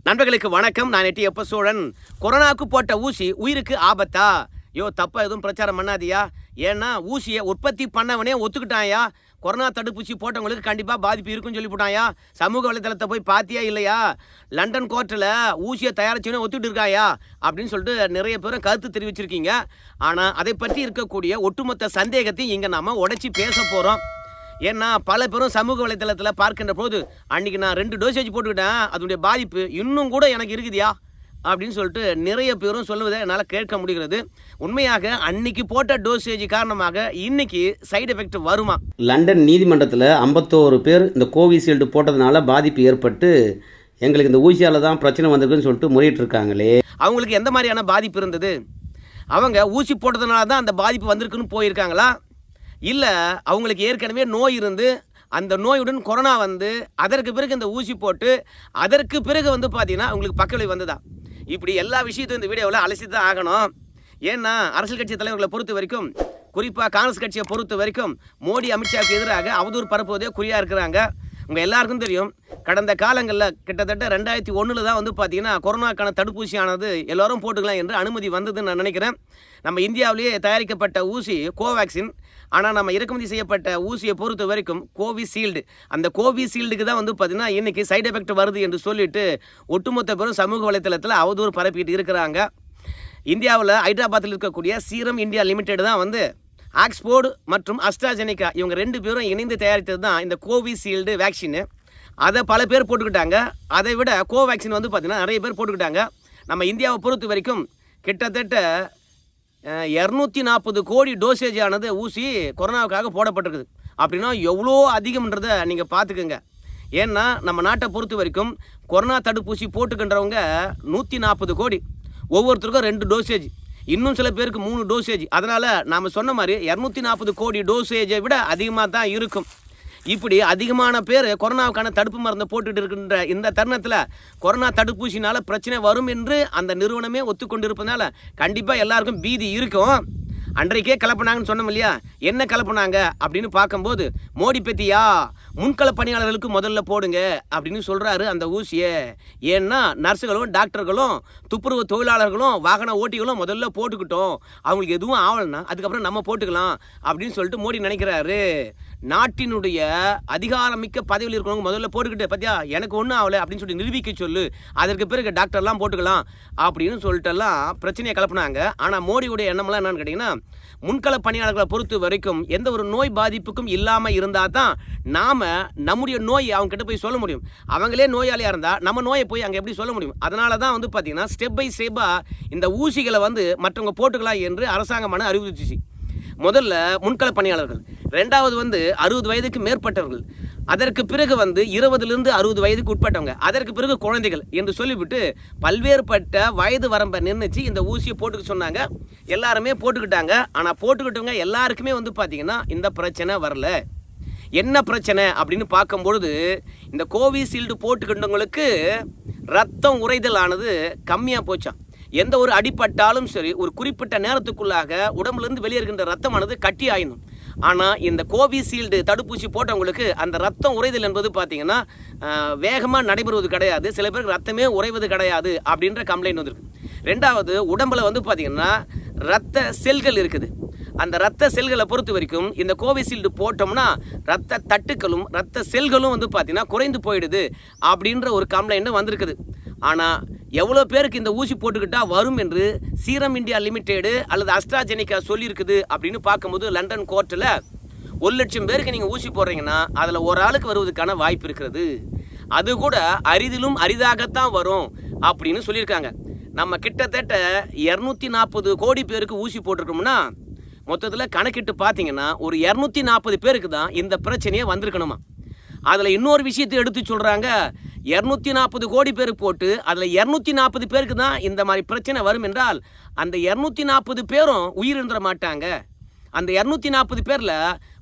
நண்பர்களுக்கு வணக்கம். நான் எட்டியப்ப சோழன். கொரோனாவுக்கு போட்ட ஊசி உயிருக்கு ஆபத்தா? தப்பா எதுவும் பிரச்சாரம் பண்ணாதியா. ஏன்னா ஊசியை உற்பத்தி பண்ணவனே ஒத்துக்கிட்டாயா. கொரோனா தடுப்பூசி போட்டவங்களுக்கு கண்டிப்பாக பாதிப்பு இருக்குன்னு சொல்லி போட்டாயா. சமூக வலைதளத்தை போய் பார்த்தியா இல்லையா? லண்டன் கோர்ட்டில் ஊசியை தயாரிச்சவனே ஒத்துக்கிட்டு இருக்காயா அப்படின்னு சொல்லிட்டு நிறைய பேரும் கருத்து தெரிவிச்சிருக்கீங்க. ஆனால் அதை பற்றி இருக்கக்கூடிய ஒட்டுமொத்த சந்தேகத்தையும் இங்கே நாம் உடைச்சி பேச போகிறோம். ஏன்னா பல பேரும் சமூக வலைதளத்தில் பார்க்கின்ற போது அன்றைக்கி நான் 2 டோசேஜ் போட்டுக்கிட்டேன், அதனுடைய பாதிப்பு இன்னும் கூட எனக்கு இருக்குதியா அப்படின்னு சொல்லிட்டு நிறைய பேரும் சொல்லுவதை என்னால் கேட்க முடிகிறது. உண்மையாக அன்னைக்கு போட்ட டோசேஜ் காரணமாக இன்னைக்கு சைடு எஃபெக்ட் வருமா? லண்டன் நீதிமன்றத்தில் 51 பேர் இந்த கோவிஷீல்டு போட்டதுனால பாதிப்பு ஏற்பட்டு எங்களுக்கு இந்த ஊசியால் தான் பிரச்சனை வந்திருக்குன்னு சொல்லிட்டு முறையிட்டு இருக்காங்களே. அவங்களுக்கு எந்த மாதிரியான பாதிப்பு இருந்தது? அவங்க ஊசி போட்டதுனால தான் அந்த பாதிப்பு வந்திருக்குன்னு போயிருக்காங்களா? இல்லை அவங்களுக்கு ஏற்கனவே நோய் இருந்து அந்த நோயுடன் கொரோனா வந்து அதற்கு பிறகு இந்த ஊசி போட்டு அதற்கு பிறகு வந்து பார்த்தீங்கன்னா அவங்களுக்கு பக்கவிளைவு வந்ததா? இப்படி எல்லா விஷயத்தையும் இந்த வீடியோவில் அலசி தான் ஆகணும். ஏன்னா அரசியல் கட்சி தலைவர்களை பொறுத்த வரைக்கும், குறிப்பாக காங்கிரஸ் கட்சியை பொறுத்த வரைக்கும் மோடி அமித்ஷாவுக்கு எதிராக அவதூறு பரப்புவதே குறியாக இருக்கிறாங்க. உங்கள் எல்லாருக்கும் தெரியும், கடந்த காலங்களில் கிட்டத்தட்ட 2001 தான் வந்து பார்த்தீங்கன்னா கொரோனாக்கான தடுப்பூசியானது எல்லோரும் போட்டுக்கலாம் என்று அனுமதி வந்ததுன்னு நான் நினைக்கிறேன். நம்ம இந்தியாவிலேயே தயாரிக்கப்பட்ட ஊசி கோவேக்சின். ஆனால் நம்ம இறக்குமதி செய்யப்பட்ட ஊசியை பொறுத்த வரைக்கும் கோவிஷீல்டு. அந்த கோவிஷீல்டுக்கு தான் வந்து பார்த்தீங்கன்னா இன்றைக்கி சைடு எஃபெக்ட் வருது என்று சொல்லிட்டு ஒட்டுமொத்த பேரும் சமூக வலைத்தளத்தில் அவதூறு பரப்பிட்டு இருக்கிறாங்க. இந்தியாவில் ஹைதராபாத்தில் இருக்கக்கூடிய சீரம் இந்தியா லிமிடெட் தான் வந்து ஆக்ஸ்போர்டு மற்றும் அஸ்ட்ராஜெனிகா இவங்க 2 பேரும் இணைந்து தயாரித்தது தான் இந்த கோவிஷீல்டு வேக்சின். அதை பல பேர் போட்டுக்கிட்டாங்க. அதை விட கோவேக்சின் வந்து பார்த்திங்கன்னா நிறைய பேர் போட்டுக்கிட்டாங்க. நம்ம இந்தியாவை பொறுத்த வரைக்கும் கிட்டத்தட்ட 240 கோடி டோசேஜ் ஆனது ஊசி கொரோனாவுக்காக போடப்பட்டிருக்குது. அப்படின்னா எவ்வளோ அதிகம்ன்றதை நீங்கள் பார்த்துக்குங்க. ஏன்னா நம்ம நாட்டை பொறுத்த வரைக்கும் கொரோனா தடுப்பூசி போட்டுக்கின்றவங்க 140 கோடி, ஒவ்வொருத்தருக்கும் 2 டோசேஜ், இன்னும் சில பேருக்கு 3 டோசேஜ். அதனால் நாம் சொன்ன மாதிரி 240 கோடி டோசேஜை விட அதிகமாக தான் இருக்கும். இப்படி அதிகமான பேர் கொரோனாவுக்கான தடுப்பு மருந்தை போட்டுட்டு இருக்கின்ற இந்த தருணத்தில் கொரோனா தடுப்பூசினால் பிரச்சனை வரும் என்று அந்த நிறுவனமே ஒத்துக்கொண்டிருப்பதனால கண்டிப்பாக எல்லாருக்கும் பீதி இருக்கும். அன்றைக்கே கலப்பினாங்கன்னு சொன்னோம் இல்லையா? என்ன கலப்பினாங்க அப்படின்னு பார்க்கும்போது, மோடி பற்றியா முன்கள பணியாளர்களுக்கு முதல்ல போடுங்க அப்படின்னு சொல்கிறாரு அந்த ஊசியை. ஏன்னா நர்ஸுகளும் டாக்டர்களும் துப்புரவு தொழிலாளர்களும் வாகன ஓட்டிகளும் முதல்ல போட்டுக்கிட்டோம், அவங்களுக்கு எதுவும் ஆகலைன்னா அதுக்கப்புறம் நம்ம போட்டுக்கலாம் அப்படின்னு சொல்லிட்டு மோடி நினைக்கிறாரு. நாட்டினுடைய அதிகாரமிக்க பதவியில் இருக்கிறவங்க முதல்ல போட்டுக்கிட்டு பார்த்தியா எனக்கு ஒன்றும் ஆகலை அப்படின்னு சொல்லி நிரூபிக்க சொல்லு, அதற்கு பிறகு டாக்டர்லாம் போட்டுக்கலாம் அப்படின்னு சொல்லிட்டுலாம் பிரச்சனையை கலப்புனாங்க. ஆனால் மோடியுடைய எண்ணம்லாம் என்னன்னு கேட்டிங்கன்னா, முன்கள பணியாளர்களை பொறுத்த வரைக்கும் எந்த ஒரு நோய் பாதிப்புக்கும் இல்லாமல் இருந்தால் தான் நாம் நம்முடைய நோய் அவங்க கிட்ட போய் சொல்ல முடியும். அவங்களே நோயாளியாக இருந்தால் நம்ம நோயை போய் அங்கே எப்படி சொல்ல முடியும்? அதனால தான் வந்து பார்த்திங்கன்னா ஸ்டெப் பை ஸ்டெப்பாக இந்த ஊசிகளை வந்து மற்றவங்க போட்டுக்கலாம் என்று அரசாங்கமான அறிவிச்சிச்சு. முதல்ல முன்கள பணியாளர்கள், 2வது வந்து 60 வயதுக்கு மேற்பட்டவர்கள், அதற்கு பிறகு வந்து 20லிருந்து 60 வயதுக்கு உட்பட்டவங்க, அதற்கு பிறகு குழந்தைகள் என்று சொல்லிவிட்டு பல்வேறுபட்ட வயது வரம்பை நிர்ணயிச்சு இந்த ஊசியை போட்டுக்க சொன்னாங்க. எல்லாருமே போட்டுக்கிட்டாங்க. ஆனால் போட்டுக்கிட்டவங்க எல்லாருக்குமே வந்து பார்த்திங்கன்னா இந்த பிரச்சனை வரல. என்ன பிரச்சனை அப்படின்னு பார்க்கும்பொழுது, இந்த கோவிஷீல்டு போட்டுக்கிட்டவங்களுக்கு ரத்தம் உறைதலானது கம்மியாக போச்சான். எந்த ஒரு அடிப்பட்டாலும் சரி ஒரு குறிப்பிட்ட நேரத்துக்குள்ளாக உடம்புலேருந்து வெளியேறுகின்ற ரத்தமானது கட்டி ஆயிடும். ஆனால் இந்த கோவிஷீல்டு தடுப்பூசி போட்டவங்களுக்கு அந்த ரத்தம் உறைதல் என்பது பார்த்திங்கன்னா வேகமாக நடைபெறுவது கிடையாது. சில பேருக்கு ரத்தமே உறைவது கிடையாது அப்படின்ற கம்ப்ளைண்ட் வந்துருக்கு. 2வது உடம்பில் வந்து பார்த்திங்கன்னா ரத்த செல்கள் இருக்குது. அந்த ரத்த செல்களை பொறுத்த வரைக்கும் இந்த கோவிஷீல்டு போட்டோம்னா ரத்த தட்டுக்களும் ரத்த செல்களும் வந்து பார்த்திங்கன்னா குறைந்து போயிடுது அப்படின்ற ஒரு கம்ப்ளைண்ட்டும் வந்திருக்குது. ஆனால் எவ்வளோ பேருக்கு இந்த ஊசி போட்டுக்கிட்டால் வரும் என்று சீரம் இந்தியா லிமிடெடு அல்லது அஸ்ட்ராஜெனிகா சொல்லியிருக்குது அப்படின்னு பார்க்கும்போது, லண்டன் கோர்ட்டில் 1,00,000 பேருக்கு நீங்கள் ஊசி போடுறீங்கன்னா அதில் ஒரு ஆளுக்கு வருவதற்கான வாய்ப்பு இருக்கிறது. அது கூட அரிதிலும் அரிதாகத்தான் வரும் அப்படின்னு சொல்லியிருக்காங்க. நம்ம கிட்டத்தட்ட 240 கோடி பேருக்கு ஊசி போட்டிருக்கோம்னா மொத்தத்தில் கணக்கிட்டு பார்த்தீங்கன்னா ஒரு 240 பேருக்கு தான் இந்த பிரச்சனையே வந்திருக்கணுமா. அதில் இன்னொரு விஷயத்தை எடுத்து சொல்கிறாங்க, 240 கோடி பேர் போட்டு அதில் 240 பேருக்கு தான் இந்த மாதிரி பிரச்சனை வரும் என்றால் அந்த 240 பேரும் உயிரிழந்துட மாட்டாங்க. அந்த 240 பேரில்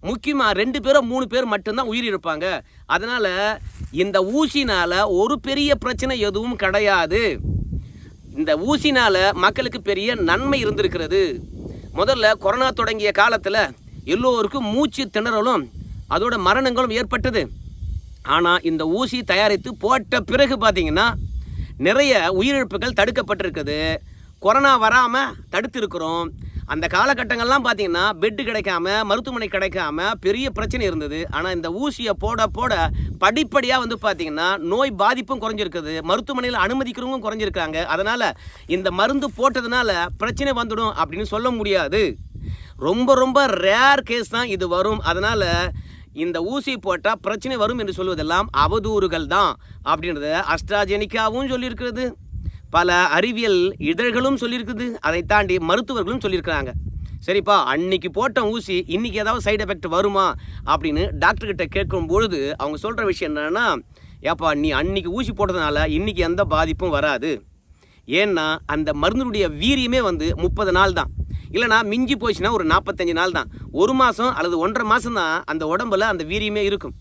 முக்கியமாக 2 பேரோ 3 பேர் மட்டும்தான் உயிரிழப்பாங்க. அதனால் இந்த ஊசினால் ஒரு பெரிய பிரச்சனை எதுவும் கிடையாது. இந்த ஊசினால் மக்களுக்கு பெரிய நன்மை இருந்திருக்கிறது. முதல்ல கொரோனா தொடங்கிய காலத்தில் எல்லோருக்கும் மூச்சு திணறலும் அதோட மரணங்களும் ஏற்பட்டது. ஆனால் இந்த ஊசி தயாரித்து போட்ட பிறகு பார்த்தீங்கன்னா நிறைய உயிரிழப்புகள் தடுக்கப்பட்டிருக்குது. கொரோனா வராமல் தடுத்திருக்கிறோம். அந்த காலகட்டங்கள்லாம் பார்த்தீங்கன்னா பெட்டு கிடைக்காம, மருத்துவமனை கிடைக்காம பெரிய பிரச்சனை இருந்தது. ஆனால் இந்த ஊசியை போட போட படிப்படியாக வந்து பார்த்தீங்கன்னா நோய் பாதிப்பும் குறைஞ்சிருக்குது, மருத்துவமனையில் அனுமதிக்கிறவங்க குறைஞ்சிருக்காங்க. அதனால் இந்த மருந்து போட்டதுனால பிரச்சனை வந்துடும் அப்படின்னு சொல்ல முடியாது. ரொம்ப ரொம்ப ரேர் கேஸ் தான் இது வரும். அதனால் இந்த ஊசி போட்டால் பிரச்சனை வரும் என்று சொல்வதெல்லாம் அவதூறுகள் தான் அப்படின்றத அஸ்ட்ராஜெனிக்காவும் சொல்லியிருக்கிறது, பல அறிவியல் இதழ்களும் சொல்லியிருக்குது, அதை தாண்டி மருத்துவர்களும் சொல்லியிருக்கிறாங்க. சரிப்பா, அன்னைக்கு போட்ட ஊசி இன்னைக்கு ஏதாவது சைடு எஃபெக்ட் வருமா அப்படின்னு டாக்டர்கிட்ட கேட்கும் பொழுது அவங்க சொல்கிற விஷயம் என்னன்னா, ஏப்பா நீ அன்னைக்கு ஊசி போட்டதுனால இன்னைக்கு எந்த பாதிப்பும் வராது. ஏன்னா அந்த மருந்தினுடைய வீரியமே வந்து 30 நாள் தான், இல்லைனா மிஞ்சி போச்சுன்னா ஒரு 45 நாள் தான். 1 மாதம் அல்லது 1.5 மாதம் தான் அந்த உடம்புல அந்த வீரியமே இருக்கும்.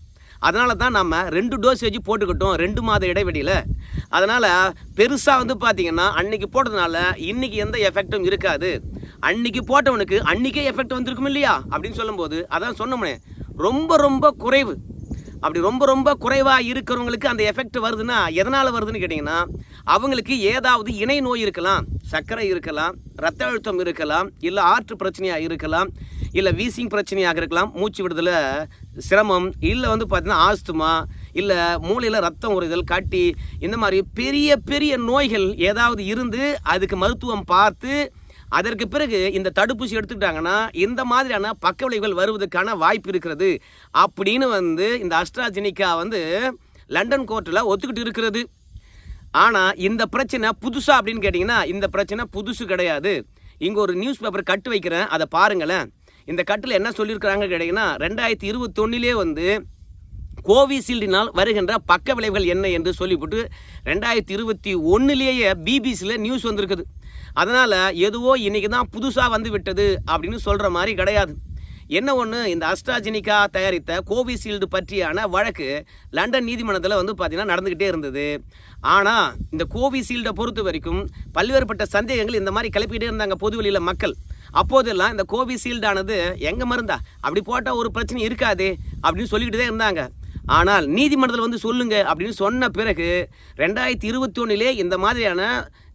அதனால தான் நம்ம 2 டோசேஜ் போட்டுக்கிட்டோம் 2 மாத இடைவெளியில். அதனால் பெருசாக வந்து பார்த்திங்கன்னா அன்றைக்கி போட்டதுனால இன்றைக்கி எந்த எஃபெக்டும் இருக்காது. அன்றைக்கி போட்டவனுக்கு அன்றைக்கே எஃபெக்ட் வந்திருக்கும் இல்லையா அப்படின்னு சொல்லும்போது அதான் சொன்னோம்னே, ரொம்ப ரொம்ப குறைவு. அப்படி ரொம்ப ரொம்ப குறைவாக இருக்கிறவங்களுக்கு அந்த எஃபெக்ட் வருதுன்னா எதனால் வருதுன்னு கேட்டிங்கன்னா, அவங்களுக்கு ஏதாவது இணை நோய் இருக்கலாம், சர்க்கரை இருக்கலாம், ரத்த அழுத்தம் இருக்கலாம், இல்லை ஆற்று பிரச்சனையாக இருக்கலாம், இல்லை வீசிங் பிரச்சனையாக இருக்கலாம், மூச்சு விடுதல சிரமம், இல்லை வந்து பார்த்திங்கன்னா ஆஸ்துமா, இல்லை மூளையில் ரத்தம் உறைதல், கட்டி, இந்த மாதிரி பெரிய பெரிய நோய்கள் ஏதாவது இருந்து அதுக்கு மருத்துவம் பார்த்து அதற்கு பிறகு இந்த தடுப்பூசி எடுத்துக்கிட்டாங்கன்னா இந்த மாதிரியான பக்க விளைவுகள் வருவதற்கான வாய்ப்பு இருக்கிறது அப்படின்னு வந்து இந்த அஸ்ட்ராஜெனிக்கா வந்து லண்டன் கோர்ட்டில் ஒத்துக்கிட்டு இருக்கிறது. ஆனால் இந்த பிரச்சனை புதுசா அப்படின்னு கேட்டிங்கன்னா இந்த பிரச்சனை புதுசு கிடையாது. இங்கே ஒரு நியூஸ் பேப்பர் கட்டு வைக்கிறேன், அதை பாருங்களேன். இந்த கட்டில் என்ன சொல்லியிருக்கிறாங்க கேட்டிங்கன்னா, 2021 வந்து கோவிஷீல்டினால் வருகின்ற பக்க விளைவுகள் என்ன என்று சொல்லிவிட்டு 2021 பிபிசியில் நியூஸ் வந்திருக்குது. அதனால் எதுவோ இன்றைக்கி தான் புதுசாக வந்து விட்டது அப்படின்னு சொல்கிற மாதிரி கிடையாது. என்ன ஒன்று, இந்த அஸ்ட்ராஜெனிக்கா தயாரித்த கோவிஷீல்டு பற்றியான வழக்கு லண்டன் நீதிமன்றத்தில் வந்து பார்த்திங்கன்னா நடந்துக்கிட்டே இருந்தது. ஆனால் இந்த கோவிஷீல்டை பொறுத்த வரைக்கும் பல்வேறுபட்ட சந்தேகங்கள் இந்த மாதிரி கிளப்பிக்கிட்டே இருந்தாங்க பொதுவெளியில் மக்கள். அப்போதெல்லாம் இந்த கோவிஷீல்டானது எங்கே மருந்தா, அப்படி போட்டால் ஒரு பிரச்சனை இருக்காது அப்படின்னு சொல்லிக்கிட்டு தான் இருந்தாங்க. ஆனால் நீதிமன்றத்தில் வந்து சொல்லுங்க அப்படின்னு சொன்ன பிறகு 2021 இந்த மாதிரியான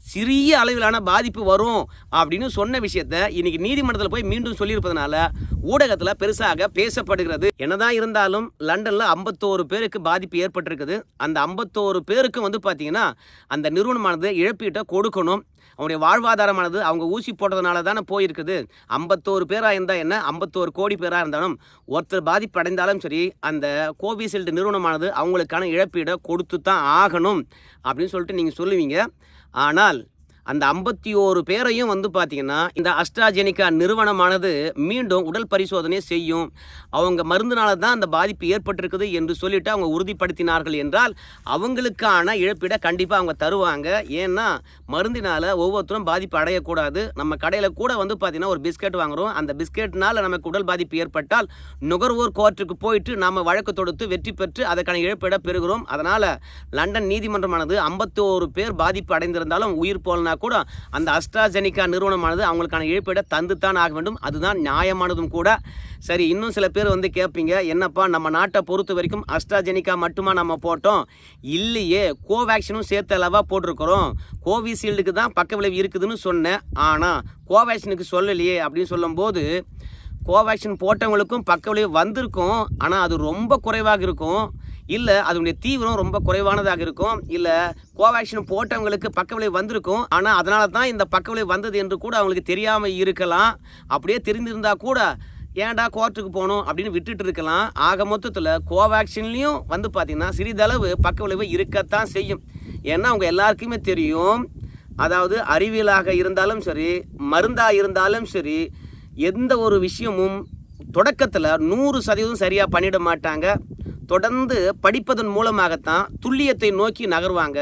சிறிய அளவிலான பாதிப்பு வரும் அப்படின்னு சொன்ன விஷயத்த இன்னைக்கு நீதிமன்றத்தில் போய் மீண்டும் சொல்லியிருப்பதனால ஊடகத்தில் பெருசாக பேசப்படுகிறது. என்னதான் இருந்தாலும் லண்டனில் 51 பேருக்கு பாதிப்பு ஏற்பட்டிருக்குது. அந்த 51 பேருக்கும் வந்து பார்த்தீங்கன்னா அந்த நிறுவனமானது இழப்பீட்டை கொடுக்கணும். அவனுடைய வாழ்வாதாரமானது அவங்க ஊசி போட்டதுனால தானே போயிருக்குது. 51 பேராக இருந்தால் என்ன, 51 கோடி பேராக இருந்தாலும் ஒருத்தர் பாதிப்பு அடைந்தாலும் சரி அந்த கோவிஷீல்டு நிறுவனமானது அவங்களுக்கான இழப்பீடை கொடுத்து தான் ஆகணும் அப்படின்னு சொல்லிட்டு நீங்கள் சொல்லுவீங்க. ஆனால் அந்த 51 பேரையும் வந்து பார்த்திங்கன்னா இந்த அஸ்ட்ராஜெனிக்கா நிறுவனமானது மீண்டும் உடல் பரிசோதனை செய்யும். அவங்க மருந்துனால தான் அந்த பாதிப்பு ஏற்பட்டிருக்குது என்று சொல்லிட்டு அவங்க உறுதிப்படுத்தினார்கள் என்றால் அவங்களுக்கான இழப்பீடை கண்டிப்பாக அவங்க தருவாங்க. ஏன்னா மருந்தினால் ஒவ்வொருத்தரும் பாதிப்பு அடையக்கூடாது. நம்ம கடையில் கூட வந்து பார்த்திங்கன்னா ஒரு பிஸ்கெட் வாங்குகிறோம், அந்த பிஸ்கெட்னால் நமக்கு உடல் பாதிப்பு ஏற்பட்டால் நுகர்வோர் கோர்ட்டுக்கு போயிட்டு நாம் வழக்கு தொடுத்து வெற்றி பெற்று அதற்கான இழப்பீடை பெறுகிறோம். அதனால் லண்டன் நீதிமன்றமானது 51 பேர் பாதிப்பு அடைந்திருந்தாலும் உயிர் போலனா கூட அந்த அஸ்ட்ராஜெனிக்கா நிறுவனமானது அவங்களுக்கான இழப்பீடை தந்துத்தான் ஆக வேண்டும். அதுதான் நியாயமானதும் கூட. சரி, இன்னும் சில பேர் வந்து கேட்பீங்க, என்னப்பா நம்ம நாட்டை பொறுத்த வரைக்கும் அஸ்ட்ராஜெனிக்கா மட்டுமா நம்ம போட்டோம்? இல்லையே, கோவேக்சினும் சேர்த்து அளவாக போட்டிருக்கிறோம். கோவிஷீல்டுக்கு தான் பக்க விளைவு இருக்குதுன்னு சொன்னேன், ஆனால் கோவேக்சினுக்கு சொல்லலையே அப்படின்னு சொல்லும்போது கோவேக்சின் போட்டவங்களுக்கும் பக்க விளைவு வந்திருக்கும், ஆனால் அது ரொம்ப குறைவாக இருக்கும், இல்லை அதனுடைய தீவிரம் ரொம்ப குறைவானதாக இருக்கும், இல்லை கோவேக்சின் போட்டவங்களுக்கு பக்க விளைவு வந்திருக்கும் ஆனால் அதனால தான் இந்த பக்க விளைவு வந்தது என்று கூட அவங்களுக்கு தெரியாமல் இருக்கலாம். அப்படியே தெரிந்திருந்தால் கூட ஏன்டா கோர்ட்டுக்கு போகணும் அப்படின்னு விட்டுட்டு இருக்கலாம். ஆக மொத்தத்தில் கோவேக்சின்லேயும் வந்து பார்த்திங்கன்னா சிறிதளவு பக்க விளைவு இருக்கத்தான் செய்யும். ஏன்னா அவங்க எல்லாருக்குமே தெரியும், அதாவது அறிவியலாக இருந்தாலும் சரி மருந்தாக இருந்தாலும் சரி எந்த ஒரு விஷயமும் தொடக்கத்தில் 100% சரியாக பண்ணிட மாட்டாங்க. தொடர்ந்து படிப்பதன் மூலமாகத்தான் துல்லியத்தை நோக்கி நகர்வாங்க.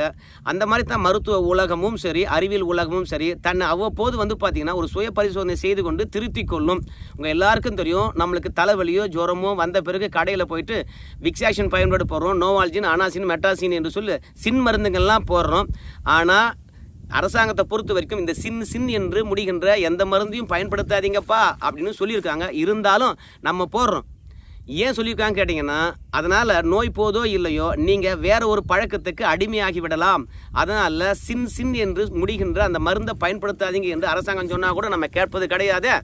அந்த மாதிரி தான் மருத்துவ உலகமும் சரி அறிவியல் உலகமும் சரி தன்னை அவ்வப்போது வந்து பார்த்திங்கன்னா ஒரு சுய பரிசோதனை செய்து கொண்டு திருத்திக் கொள்ளும். உங்கள் எல்லாருக்கும் தெரியும், நம்மளுக்கு தலைவலியோ ஜுரமோ வந்த பிறகு கடையில் போயிட்டு விக்ஸாக்ஷன் பயன்பாடு போடுறோம், நோவால்ஜின், அனாசின், மெட்டாசின் என்று சொல்லி சின் மருந்துகள்லாம் போடுறோம். ஆனால் அரசாங்கத்தை பொறுத்த வரைக்கும் இந்த சின் என்று முடிகின்ற எந்த மருந்தையும் பயன்படுத்தாதீங்கப்பா அப்படின்னு சொல்லியிருக்காங்க. இருந்தாலும் நம்ம போடுறோம். ஏன் சொல்லியிருக்காங்க கேட்டிங்கன்னா, அதனால் நோய் போதோ இல்லையோ நீங்கள் வேற ஒரு பழக்கத்துக்கு அடிமையாகி விடலாம். அதனால் சின் என்று முடிகின்ற அந்த மருந்தை பயன்படுத்தாதீங்க என்று அரசாங்கம் சொன்னால் கூட நம்ம கேட்பது கிடையாது.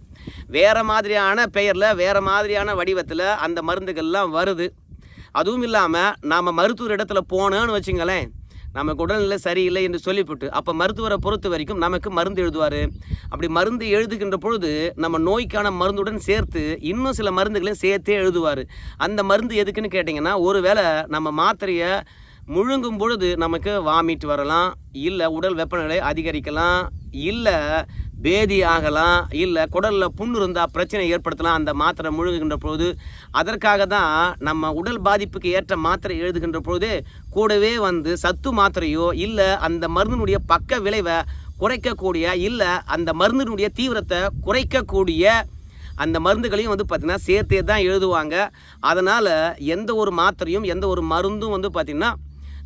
வேறு மாதிரியான பெயரில் வேறு மாதிரியான வடிவத்தில் அந்த மருந்துகள்லாம் வருது. அதுவும் இல்லாமல் நாம் மருத்துவர் இடத்துல போனோன்னு வச்சுங்களேன், நமக்கு உடல்நிலை சரியில்லை என்று சொல்லிவிட்டு அப்போ மருத்துவரை பொறுத்த வரைக்கும் நமக்கு மருந்து எழுதுவார். அப்படி மருந்து எழுதுகின்ற பொழுது நம்ம நோய்க்கான மருந்துடன் சேர்த்து இன்னும் சில மருந்துகளையும் சேர்த்தே எழுதுவார். அந்த மருந்து எதுக்குன்னு கேட்டிங்கன்னா, ஒருவேளை நம்ம மாத்திரையை முழுங்கும் பொழுது நமக்கு வாமிட் வரலாம், இல்லை உடல் வெப்பநிலை அதிகரிக்கலாம், இல்லை பேதி ஆகலாம், இல்லை குடலில் புண்ணு இருந்தால் பிரச்சனை ஏற்படுத்தலாம் அந்த மாத்திரை முழுங்குகின்ற பொழுது. அதற்காக தான் நம்ம உடல் பாதிப்புக்கு ஏற்ற மாத்திரை எழுதுகின்ற பொழுது கூடவே சத்து மாத்திரையோ இல்லை அந்த மருந்தினுடைய பக்க விளைவை குறைக்கக்கூடிய இல்லை அந்த மருந்தினுடைய தீவிரத்தை குறைக்கக்கூடிய அந்த மருந்துகளையும் பார்த்திங்கன்னா சேர்த்தே தான் எழுதுவாங்க. அதனால் எந்த ஒரு மாத்திரையும் எந்த ஒரு மருந்தும் பார்த்திங்கன்னா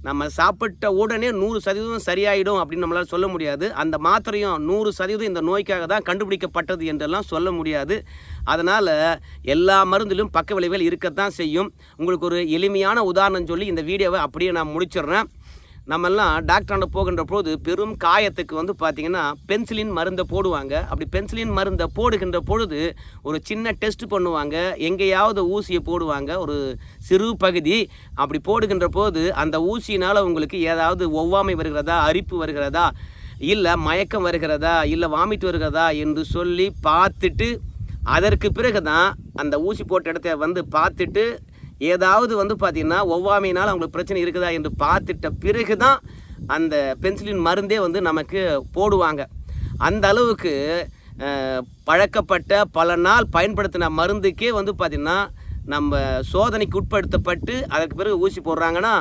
நம்ம சாப்பிட்ட உடனே 100% சரியாயிடும் அப்படின்னு நம்மளால் சொல்ல முடியாது. அந்த மாத்திரையும் 100% இந்த நோய்க்காக தான் கண்டுபிடிக்கப்பட்டது என்றெல்லாம் சொல்ல முடியாது. அதனால் எல்லா மருந்திலும் பக்க விளைவுகள் இருக்கத்தான் செய்யும். உங்களுக்கு ஒரு எளிமையான உதாரணம் சொல்லி இந்த வீடியோவை அப்படியே நான் முடிச்சிடுறேன். நம்மெல்லாம் டாக்டராண்ட போகின்ற போது பெரும் காயத்துக்கு பார்த்திங்கன்னா பென்சிலின் மருந்தை போடுவாங்க. அப்படி பென்சிலின் மருந்தை போடுகின்ற பொழுது ஒரு சின்ன டெஸ்ட் பண்ணுவாங்க, எங்கேயாவது ஊசியை போடுவாங்க, ஒரு சிறு பகுதி. அப்படி போடுகின்ற போது அந்த ஊசியினால் உங்களுக்கு ஏதாவது ஒவ்வாமை வருகிறதா, அரிப்பு வருகிறதா, இல்லை மயக்கம் வருகிறதா, இல்லை வாமிட் வருகிறதா என்று சொல்லி பார்த்துட்டு அதற்கு பிறகு தான் அந்த ஊசி போட்ட இடத்த பார்த்துட்டு ஏதாவது பார்த்திங்கன்னா ஒவ்வாமையினால் அவங்களுக்கு பிரச்சனை இருக்குதா என்று பார்த்துட்ட பிறகு தான் அந்த பென்சிலின் மருந்தே நமக்கு போடுவாங்க. அந்த அளவுக்கு பழக்கப்பட்ட பல நாள் பயன்படுத்தின மருந்துக்கே பார்த்திங்கன்னா நம்ம சோதனைக்கு உட்படுத்தப்பட்டு அதற்கு பிறகு ஊசி போடுறாங்கன்னா,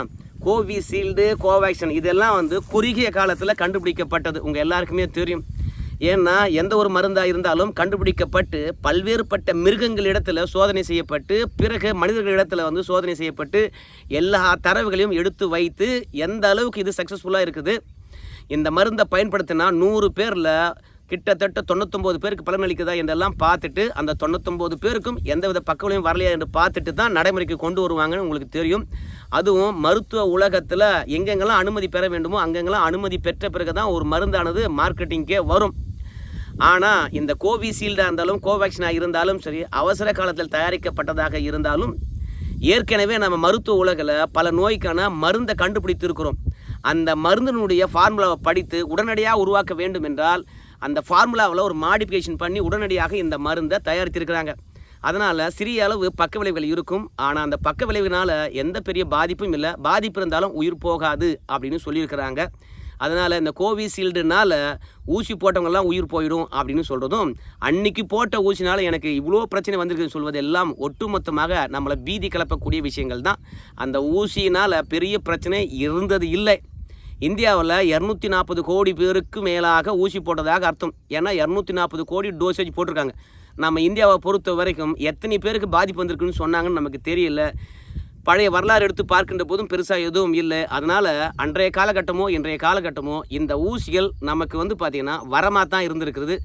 கோவிஷீல்டு, கோவேக்சின் இதெல்லாம் குறுகிய காலத்தில் கண்டுபிடிக்கப்பட்டது. உங்கள் எல்லாருக்குமே தெரியும். ஏன்னா எந்த ஒரு மருந்தாக இருந்தாலும் கண்டுபிடிக்கப்பட்டு பல்வேறுபட்ட மிருகங்களிடத்தில் சோதனை செய்யப்பட்டு பிறகு மனிதர்களிடத்தில் சோதனை செய்யப்பட்டு எல்லா தரவுகளையும் எடுத்து வைத்து எந்த அளவுக்கு இது சக்ஸஸ்ஃபுல்லாக இருக்குது. இந்த மருந்தை பயன்படுத்தினா 100 பேரில் கிட்டத்தட்ட 99 பேருக்கு பலனளிக்குதா என்றெல்லாம் பார்த்துட்டு அந்த 99 பேருக்கும் எந்தவித பக்கவிலையும் வரலையா என்று பார்த்துட்டு தான் நடைமுறைக்கு கொண்டு வருவாங்கன்னு உங்களுக்கு தெரியும். அதுவும் மருத்துவ உலகத்தில் எங்கெங்கெல்லாம் அனுமதி பெற வேண்டுமோ அங்கெங்கெல்லாம் அனுமதி பெற்ற பிறகு தான் ஒரு மருந்தானது மார்க்கெட்டிங்கே வரும். ஆனால் இந்த கோவிஷீல்டாக இருந்தாலும் கோவேக்சினாக இருந்தாலும் சரி, அவசர காலத்தில் தயாரிக்கப்பட்டதாக இருந்தாலும் ஏற்கனவே நம்ம மருத்துவ உலகில் பல நோய்க்கான மருந்தை கண்டுபிடித்திருக்கிறோம். அந்த மருந்தினுடைய ஃபார்முலாவை படித்து உடனடியாக உருவாக்க வேண்டும் என்றால் அந்த ஃபார்முலாவில் ஒரு மாடிஃபிகேஷன் பண்ணி உடனடியாக இந்த மருந்தை தயாரித்திருக்கிறாங்க. அதனால் சிறிய அளவு பக்க விளைவுகள் இருக்கும். ஆனால் அந்த பக்க விளைவுனால் எந்த பெரிய பாதிப்பும் இல்லை, பாதிப்பு இருந்தாலும் உயிர் போகாது அப்படின்னு சொல்லியிருக்கிறாங்க. அதனால் இந்த கோவிஷீல்டுனால் ஊசி போட்டவங்கெல்லாம் உயிர் போயிடும் அப்படின்னு சொல்கிறதும், அன்னைக்கு போட்ட ஊசினால் எனக்கு இவ்வளோ பிரச்சனை வந்திருக்குன்னு சொல்வது எல்லாம் ஒட்டுமொத்தமாக நம்மளை பீதி கிளப்பக்கூடிய விஷயங்கள் தான். அந்த ஊசியினால் பெரிய பிரச்சனை இருந்தது இல்லை. இந்தியாவில் 240 கோடி பேருக்கு மேலாக ஊசி போட்டதாக அர்த்தம். ஏன்னா 240 கோடி டோசேஜ் போட்டிருக்காங்க. நம்ம இந்தியாவை பொறுத்த வரைக்கும் எத்தனை பேருக்கு பாதிப்பு வந்திருக்குன்னு சொன்னாங்கன்னு நமக்கு தெரியல. பழைய வரலாறு எடுத்து பார்க்கின்ற போதும் பெருசாக எதுவும் இல்லை. அதனால் அன்றைய காலகட்டமோ இன்றைய காலகட்டமோ இந்த ஊசிகள் நமக்கு பார்த்திங்கன்னா வரமாக தான் இருந்திருக்கிறது.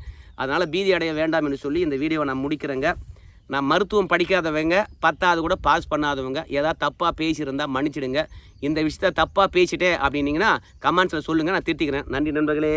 அதனால் பீதி அடைய வேண்டாம் என்று சொல்லி இந்த வீடியோவை நான் முடிக்கிறேங்க. நான் மருத்துவம் படிக்காதவங்க, 10வது கூட பாஸ் பண்ணாதவங்க ஏதாவது தப்பாக பேசியிருந்தால் மன்னிச்சிடுங்க. இந்த விஷயத்த தப்பாக பேசிட்டேன் அப்படின்னீங்கன்னா கமெண்ட்ஸில் சொல்லுங்கள், நான் திருத்திக்கிறேன். நன்றி நண்பர்களே.